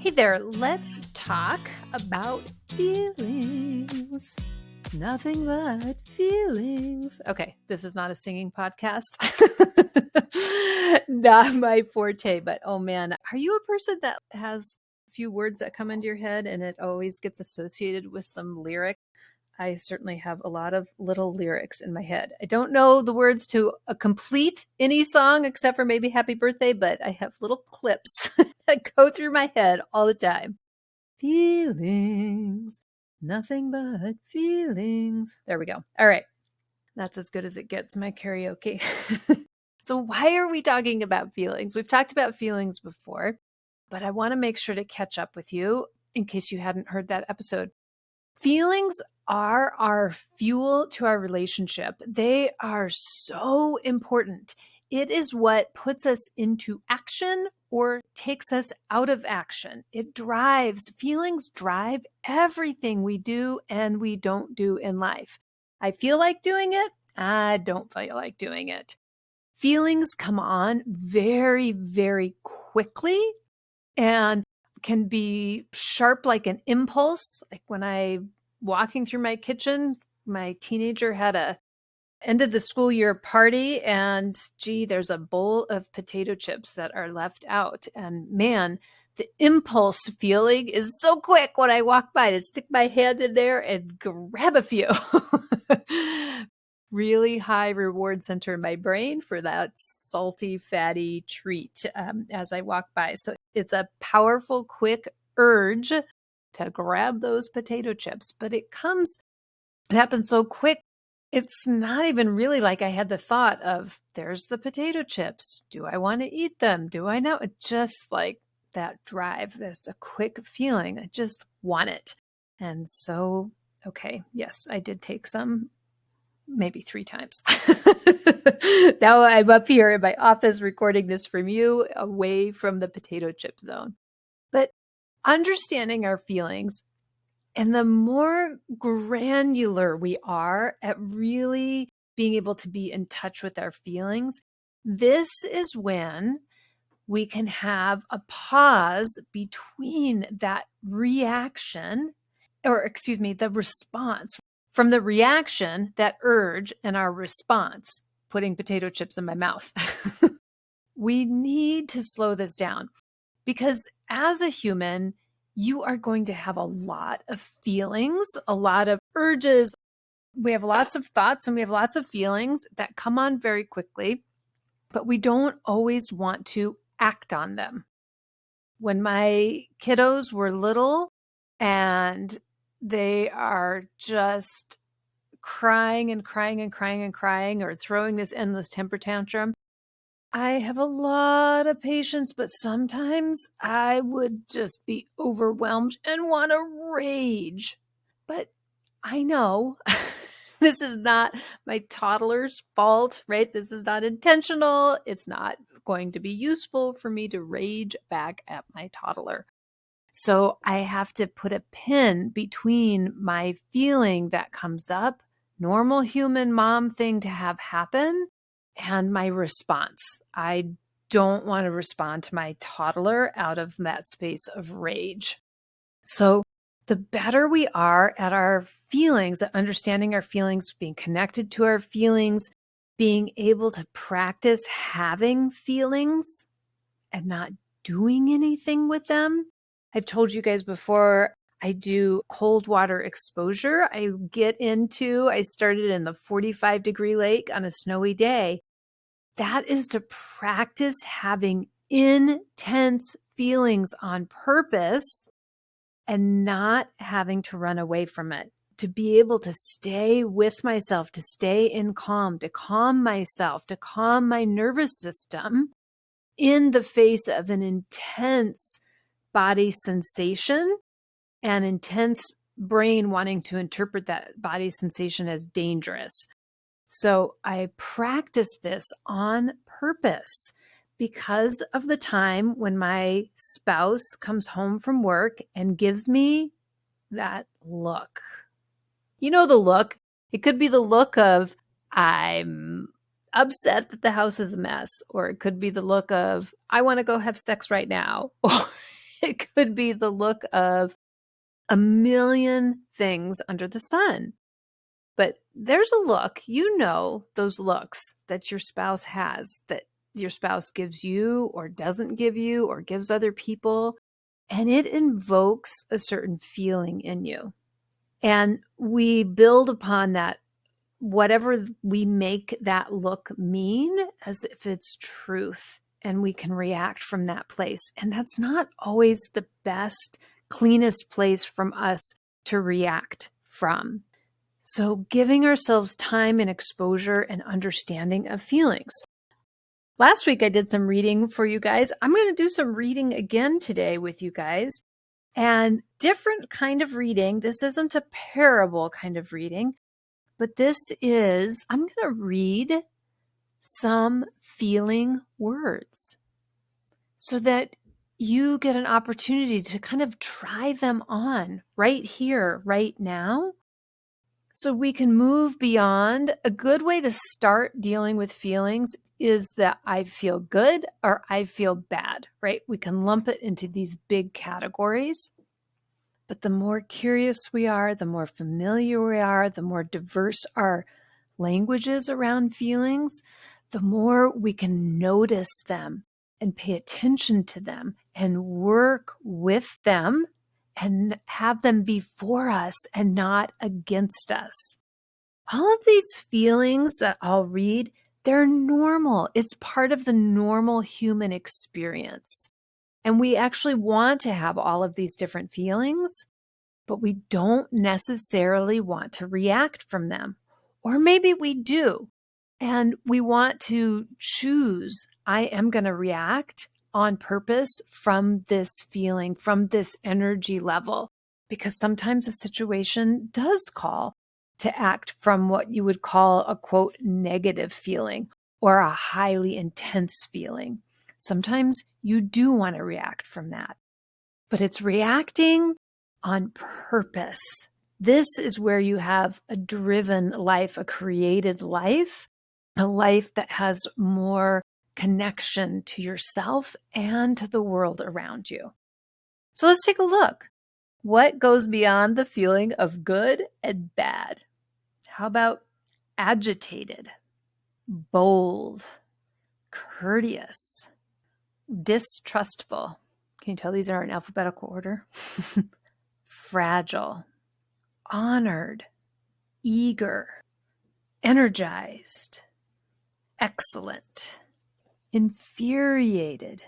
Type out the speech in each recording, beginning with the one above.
Hey there, let's talk about feelings. Nothing but feelings. Okay, this is not a singing podcast. Not my forte, but oh man, are you a person that has a few words that come into your head and it always gets associated with some lyric? I certainly have a lot of little lyrics in my head. I don't know the words to a complete any song except for maybe Happy Birthday, but I have little clips that go through my head all the time. Feelings, nothing but feelings. There we go. All right. That's as good as it gets, my karaoke. So why are we talking about feelings? We've talked about feelings before, but I want to make sure to catch up with you in case you hadn't heard that episode. Feelings are our fuel to our relationship. They are so important. It is what puts us into action or takes us out of action. Feelings drive everything we do and we don't do in life. I feel like doing it. I don't feel like doing it. Feelings come on very, very quickly and can be sharp like an impulse. Like when I walking through my kitchen, my teenager had a end of the school year party and there's a bowl of potato chips that are left out. And man, the impulse feeling is so quick when I walk by to stick my hand in there and grab a few. Really high reward center in my brain for that salty, fatty treat as I walk by. So it's a powerful, quick urge to grab those potato chips, but it happens so quick. It's not even really like I had the thought of, there's the potato chips. Do I want to eat them? Do I know? It's just like that drive. There's a quick feeling. I just want it. And so, okay, yes, I did take some, maybe 3 times. Now I'm up here in my office recording this from you, away from the potato chip zone. But understanding our feelings, and the more granular we are at really being able to be in touch with our feelings, this is when we can have a pause between that reaction, the response. From the reaction, that urge, and our response, putting potato chips in my mouth. We need to slow this down because as a human, you are going to have a lot of feelings, a lot of urges. We have lots of thoughts and we have lots of feelings that come on very quickly, but we don't always want to act on them. When my kiddos were little and they are just crying and crying and crying and crying or throwing this endless temper tantrum, I have a lot of patience, but sometimes I would just be overwhelmed and want to rage. But I know this is not my toddler's fault, right? This is not intentional. It's not going to be useful for me to rage back at my toddler. So I have to put a pin between my feeling that comes up, normal human mom thing to have happen, and my response. I don't want to respond to my toddler out of that space of rage. So the better we are at our feelings, at understanding our feelings, being connected to our feelings, being able to practice having feelings and not doing anything with them. I've told you guys before, I do cold water exposure. I started in the 45-degree lake on a snowy day. That is to practice having intense feelings on purpose and not having to run away from it. To be able to stay with myself, to stay in calm, to calm myself, to calm my nervous system in the face of an intense body sensation and intense brain wanting to interpret that body sensation as dangerous. So I practice this on purpose because of the time when my spouse comes home from work and gives me that look. You know the look. It could be the look of, I'm upset that the house is a mess, or it could be the look of, I want to go have sex right now, or It could be the look of a million things under the sun. But there's a look, those looks that your spouse has, that your spouse gives you or doesn't give you or gives other people, and it invokes a certain feeling in you. And we build upon that, whatever we make that look mean, as if it's truth, and we can react from that place. And that's not always the best, cleanest place from us to react from. So giving ourselves time and exposure and understanding of feelings. Last week I did some reading for you guys. I'm going to do some reading again today with you guys, and different kind of reading. This isn't a parable kind of reading, but I'm going to read some feeling words so that you get an opportunity to kind of try them on right here, right now. So we can move beyond. A good way to start dealing with feelings is that I feel good or I feel bad, right? We can lump it into these big categories. But the more curious we are, the more familiar we are, the more diverse our languages around feelings, the more we can notice them and pay attention to them and work with them and have them be for us and not against us. All of these feelings that I'll read, they're normal. It's part of the normal human experience. And we actually want to have all of these different feelings, but we don't necessarily want to react from them. Or maybe we do. And we want to choose, I am going to react on purpose from this feeling, from this energy level, because sometimes a situation does call to act from what you would call a quote negative feeling or a highly intense feeling. Sometimes you do want to react from that, but it's reacting on purpose. This is where you have a driven life, a created life, a life that has more connection to yourself and to the world around you. So let's take a look. What goes beyond the feeling of good and bad? How about agitated, bold, courteous, distrustful? Can you tell these are in alphabetical order? Fragile, honored, eager, energized, excellent, infuriated,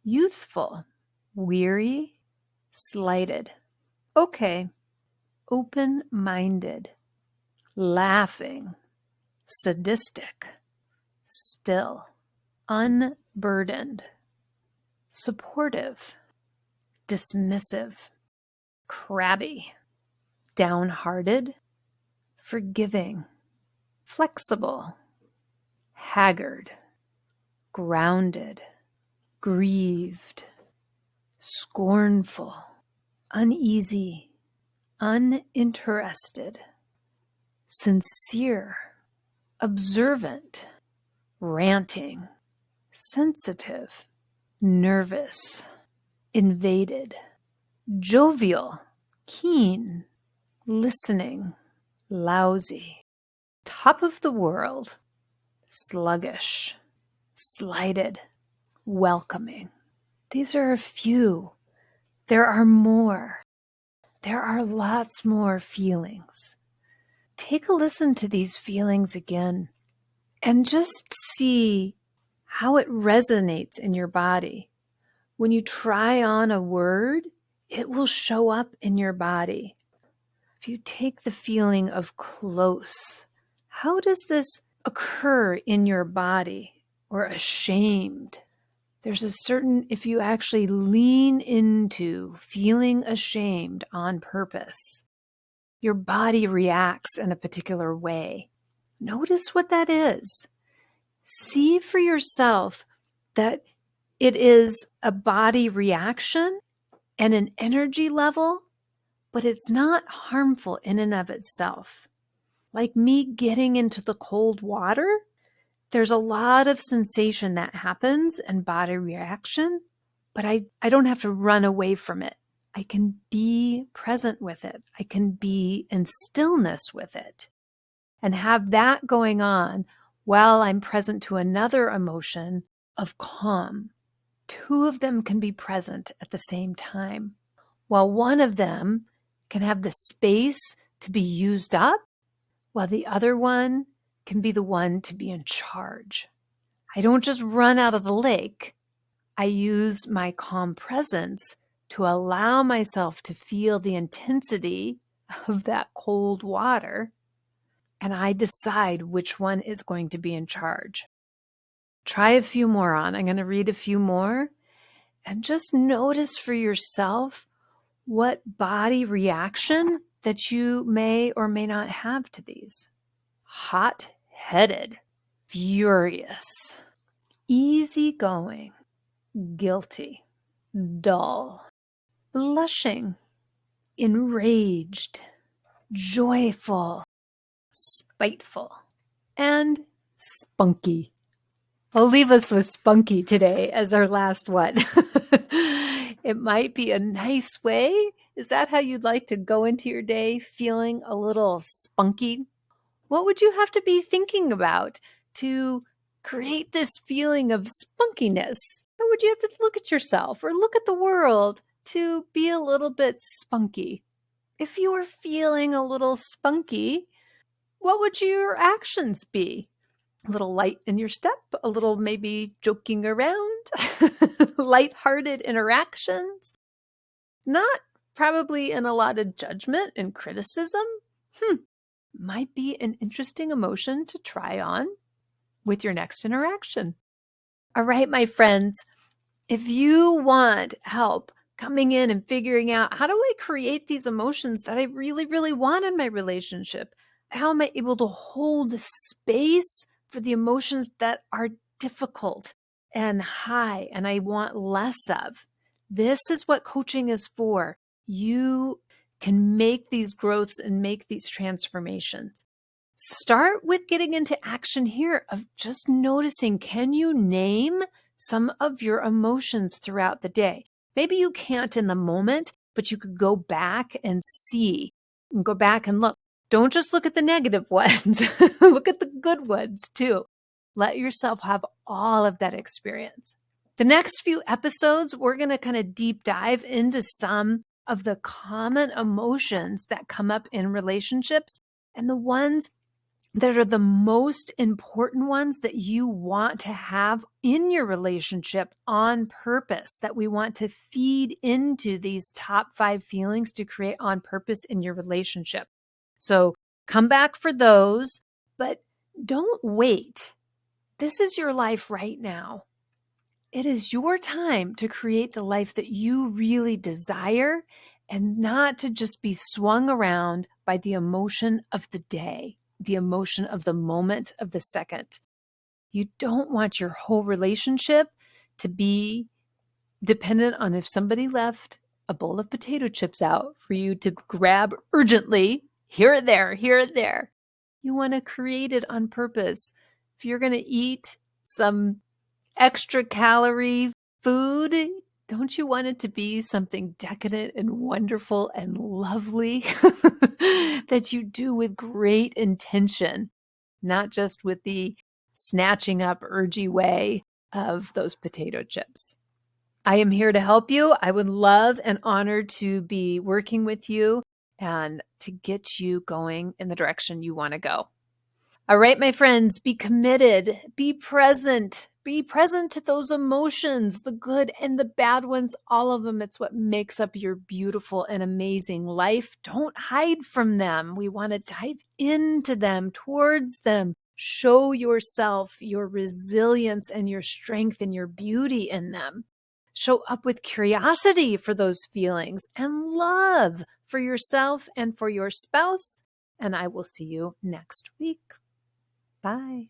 youthful, weary, slighted. Okay, open-minded, laughing, sadistic, still, unburdened, supportive, dismissive, crabby, downhearted, forgiving, flexible, haggard, grounded, grieved, scornful, uneasy, uninterested, sincere, observant, ranting, sensitive, nervous, invaded, jovial, keen, listening, lousy, top of the world, sluggish, slighted, welcoming. These are a few. There are more. There are lots more feelings. Take a listen to these feelings again and just see how it resonates in your body. When you try on a word, it will show up in your body. If you take the feeling of close, how does this occur in your body? Or ashamed? There's a certain, if you actually lean into feeling ashamed on purpose, your body reacts in a particular way. Notice what that is. See for yourself that it is a body reaction and an energy level, but it's not harmful in and of itself. Like me getting into the cold water, there's a lot of sensation that happens and body reaction, but I don't have to run away from it. I can be present with it. I can be in stillness with it and have that going on while I'm present to another emotion of calm. Two of them can be present at the same time, while one of them can have the space to be used up, while the other one can be the one to be in charge. I don't just run out of the lake. I use my calm presence to allow myself to feel the intensity of that cold water, and I decide which one is going to be in charge. Try a few more on. I'm going to read a few more, and just notice for yourself what body reaction that you may or may not have to these. Hot-headed, furious, easygoing, guilty, dull, blushing, enraged, joyful, spiteful, and spunky. I'll leave us with spunky today as our last one. It might be a nice way. Is that how you'd like to go into your day, feeling a little spunky? What would you have to be thinking about to create this feeling of spunkiness? How would you have to look at yourself or look at the world to be a little bit spunky? If you were feeling a little spunky, what would your actions be? A little light in your step, a little maybe joking around, lighthearted interactions, not probably in a lot of judgment and criticism. Might be an interesting emotion to try on with your next interaction. All right, my friends, if you want help coming in and figuring out how do I create these emotions that I really, really want in my relationship? How am I able to hold space for the emotions that are difficult and high and I want less of? This is what coaching is for. You can make these growths and make these transformations. Start with getting into action here of just noticing, can you name some of your emotions throughout the day? Maybe you can't in the moment, but you could go back and see and go back and look. Don't just look at the negative ones. Look at the good ones too. Let yourself have all of that experience. The next few episodes, we're going to kind of deep dive into some of the common emotions that come up in relationships and the ones that are the most important ones that you want to have in your relationship on purpose, that we want to feed into these top 5 feelings to create on purpose in your relationship. So come back for those, but don't wait. This is your life right now. It is your time to create the life that you really desire and not to just be swung around by the emotion of the day, the emotion of the moment, of the second. You don't want your whole relationship to be dependent on if somebody left a bowl of potato chips out for you to grab urgently, here or there, here or there. You want to create it on purpose. If you're going to eat some extra calorie food, don't you want it to be something decadent and wonderful and lovely that you do with great intention, not just with the snatching up urgy way of those potato chips? I am here to help you. I would love and honor to be working with you and to get you going in the direction you want to go. All right, my friends, be committed, be present to those emotions, the good and the bad ones, all of them. It's what makes up your beautiful and amazing life. Don't hide from them. We want to dive into them, towards them. Show yourself your resilience and your strength and your beauty in them. Show up with curiosity for those feelings and love for yourself and for your spouse. And I will see you next week. Bye.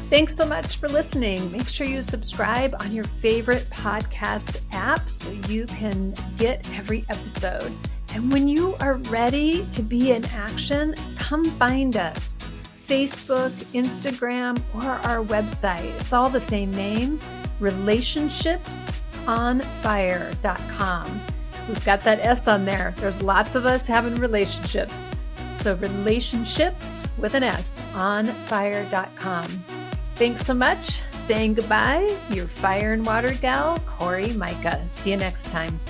Thanks so much for listening. Make sure you subscribe on your favorite podcast app so you can get every episode. And when you are ready to be in action, come find us. Facebook, Instagram, or our website. It's all the same name, relationshipsonfire.com. We've got that S on there. There's lots of us having relationships. So relationships with an S, onfire.com. Thanks so much. Saying goodbye, your fire and water gal, Cori Myka. See you next time.